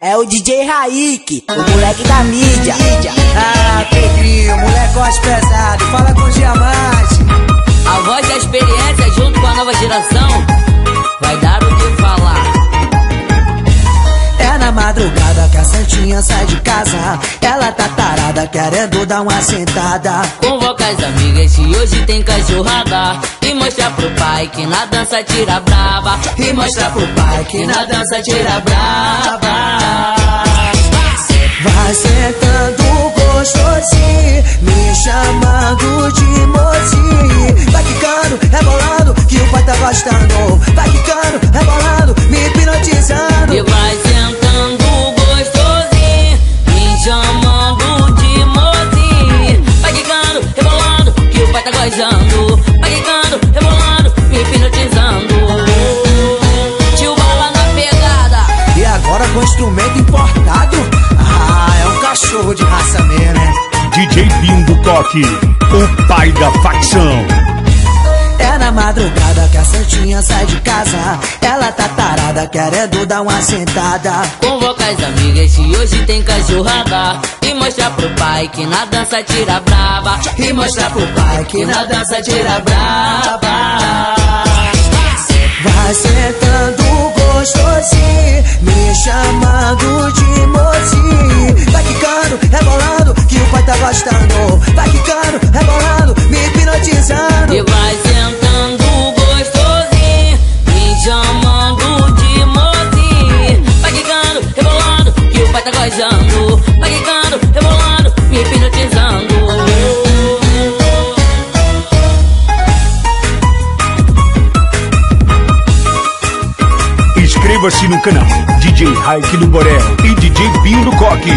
É o DJ Raik, o moleque da mídia. Ah, Pedrinho, moleque pesado, fala com o Diamante. A voz da experiência junto com a nova geração vai dar o que falar. É na madrugada que a santinha sai de casa. Ela tá tarada, querendo dar uma sentada. Convoca as amigas e hoje tem cachorrada. E mostra pro pai que na dança tira brava. E mostra pro pai que na dança tira brava. Vai sentando gostosinho, me chamando de mocinho. Vai quicando, rebolando, que o pai tá gostando. Vai quicando, rebolando, me hipnotizando. E vai sentando gostosinho, me chamando de mocinho. Vai quicando, rebolando, que o pai tá gostando. Vai quicando, rebolando, me hipnotizando. Tio Bala na pegada. E agora com instrumento importado. Ah, é um cachorro de raça mesmo, né? DJ Binho do Coque, o pai da facção. É na madrugada que a santinha sai de casa. Ela tá tarada, querendo dar uma sentada. Convoca as amigas e hoje tem cachorrada. E mostra pro pai que na dança tira brava. E mostra pro pai que na dança tira brava. Vai sentando gostosinho, me chamando de mocinho. Vai quicando, rebolando, que o pai tá gostando. Vai quicando, rebolando, me hipnotizando. E vai sentando gostosinho, me chamando de mocinho. Vai quicando, rebolando, que o pai tá gostando. Vai quicando, rebolando, me hipnotizando. Inscreva-se no canal DJ Raik do Borel e DJ Binho do Coque.